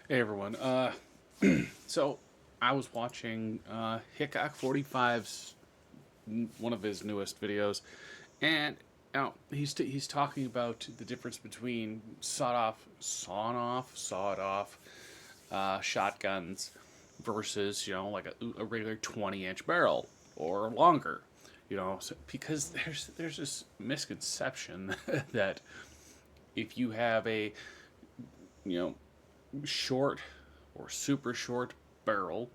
Hey everyone. So I was watching Hickock45's one of his newest videos, and he's talking about the difference between sawed off shotguns versus like a regular 20-inch barrel or longer. Because there's this misconception that if you have a you know short or super short barrel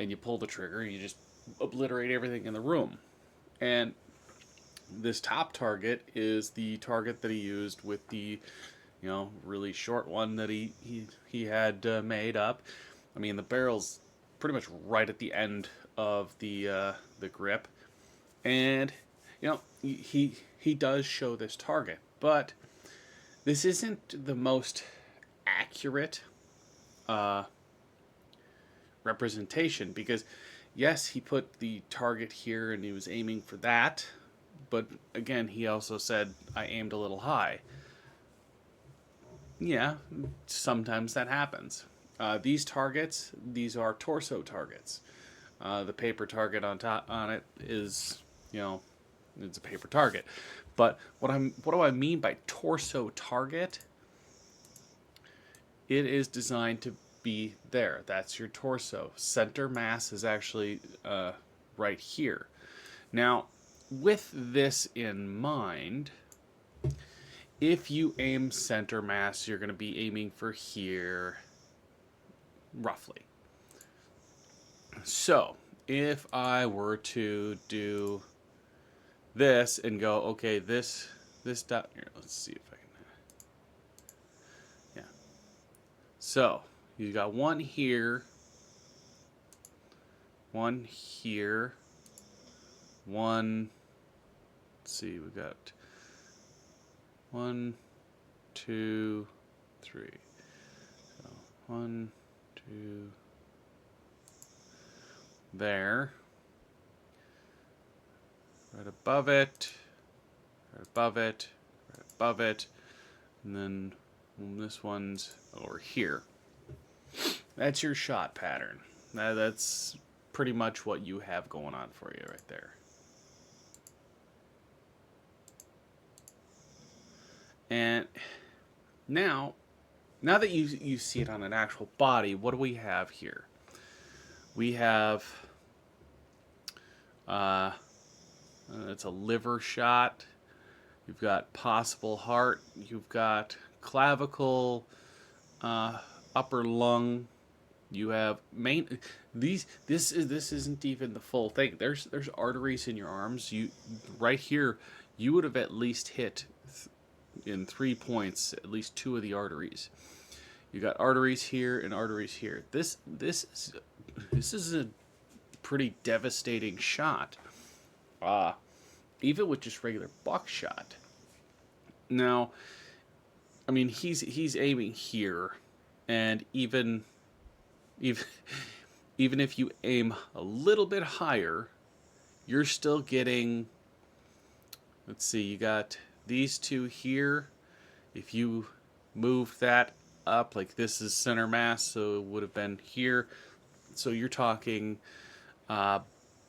and you pull the trigger, you just obliterate everything in the room. And this top target is the target that he used with the really short one that he had made up. I mean, the barrel's pretty much right at the end of the grip, and he does show this target, but this isn't the most accurate uh, representation because yes, he put the target here and he was aiming for that, but again, he also said I aimed a little high. Yeah, sometimes that happens. These targets, these are torso targets. The paper target on top on it is, it's a paper target. But what do I mean by torso target? It is designed to be there. That's your torso. Center mass is actually right here. Now, with this in mind, if you aim center mass, you're going to be aiming for here, roughly. So, if I were to do this and go, okay, this dot here, let's see if I can. Yeah. So, you got one here, one here, one. Let's see, we got 1, 2, 3. So 1, 2, there. Right above it, right above it, right above it, and then this one's over here. That's your shot pattern. That's pretty much what you have going on for you right there. And now that you see it on an actual body, what do we have here? We have it's a liver shot. You've got possible heart. You've got clavicle, upper lung. You have main. This isn't even the full thing. There's arteries in your arms. You right here. You would have at least hit in 3 points at least 2 of the arteries. You got arteries here and arteries here. This is a pretty devastating shot. Even with just regular buckshot. Now, I mean, he's aiming here, and even even if you aim a little bit higher, you're still getting. Let's see, you got these two here. If you move that up, like this is center mass, so it would have been here. So you're talking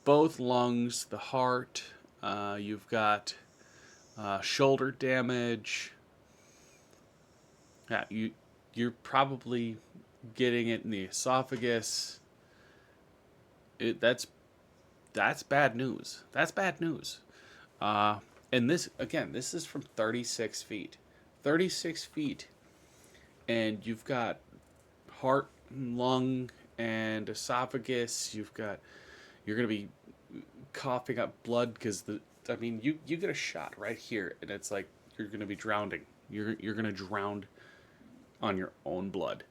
both lungs, the heart. You've got shoulder damage. Yeah, you're probably getting it in the esophagus. That's bad news. That's bad news. And this is from 36 feet. 36 feet, and you've got heart, lung, and esophagus. You're gonna be coughing up blood because you get a shot right here, and it's like you're gonna be drowning. You're gonna drown on your own blood.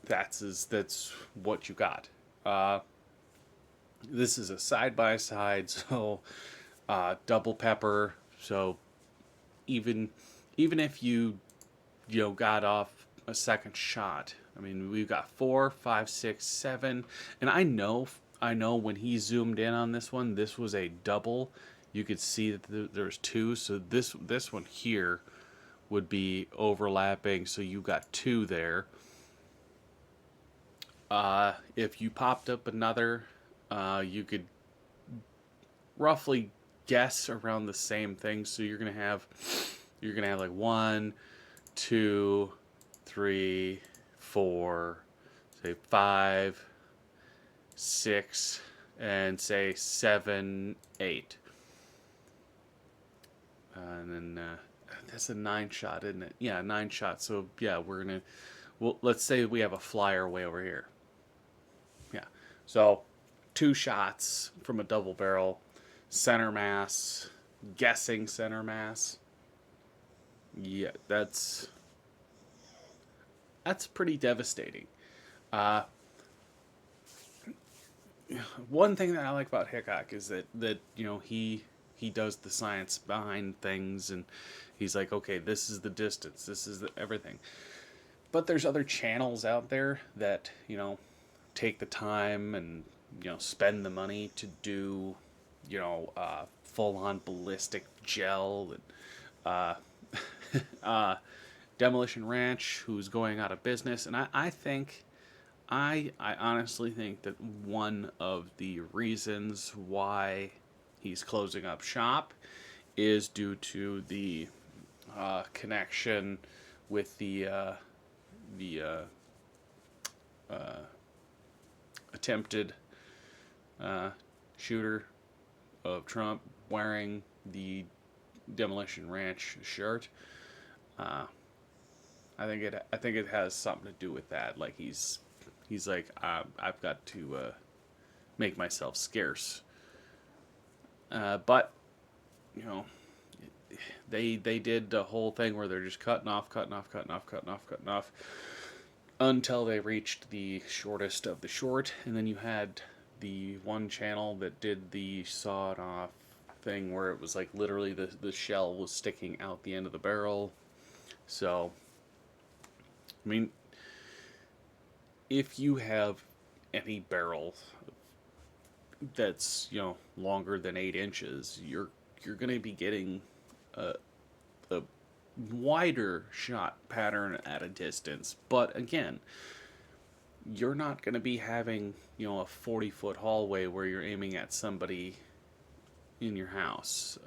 That's what you got. This is a side by side, so double pepper. So even if you got off a second shot, I mean we've got 4, 5, 6, 7, and I know when he zoomed in on this one, this was a double. You could see that there's 2, so this one here would be overlapping. So you got 2 there. If you popped up another, you could roughly guess around the same thing. So you're gonna have like 1, 2, 3, 4, say 5, 6, and say 7, 8. And then that's a 9 shot, isn't it? Yeah, 9 shot. So yeah, well, let's say we have a flyer way over here. Yeah. So 2 shots from a double barrel, center mass, guessing center mass. Yeah, that's pretty devastating. Uh, One thing that I like about Hickok is that he does the science behind things, and he's like, okay, this is the distance, this is everything. But there's other channels out there that take the time and spend the money to do full on ballistic gel and uh, Demolition Ranch, who's going out of business, and I honestly think that one of the reasons why he's closing up shop is due to the connection with the attempted shooter of Trump wearing the Demolition Ranch shirt. Uh, I think it has something to do with that. Like he's like, I've got to make myself scarce. But you know they did the whole thing where they're just cutting off, cutting off, cutting off, cutting off, cutting off until they reached the shortest of the short, and then you had the one channel that did the sawed off thing where it was like literally the shell was sticking out the end of the barrel. So I mean, if you have any barrel that's longer than 8 inches, you're going to be getting a wider shot pattern at a distance. But again, you're not going to be having a 40-foot hallway where you're aiming at somebody in your house,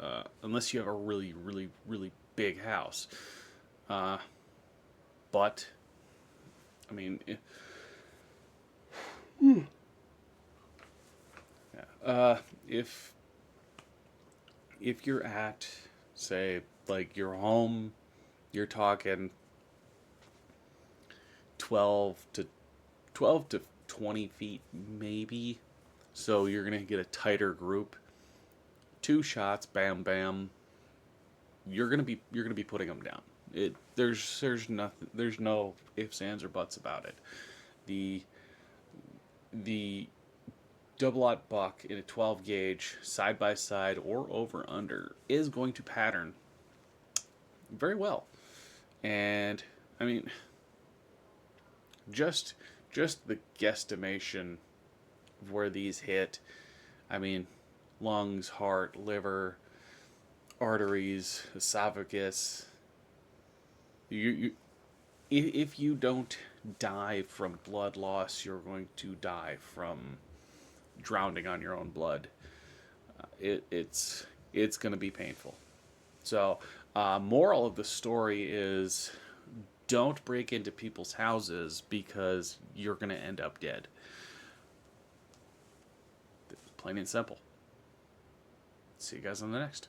unless you have a really really really big house. But I mean, if you're at, say, like your home, you're talking 12 to 20 feet maybe. So you're gonna get a tighter group. 2 shots, bam, bam. You're gonna be putting them down. There's nothing. There's no ifs, ands, or buts about it. The double-aught buck in a 12 gauge side by side or over under is going to pattern very well. And I mean, just the guesstimation of where these hit. I mean, lungs, heart, liver, arteries, esophagus. You if you don't die from blood loss, you're going to die from drowning on your own blood. It's going to be painful. So, moral of the story is don't break into people's houses because you're going to end up dead. Plain and simple. See you guys on the next.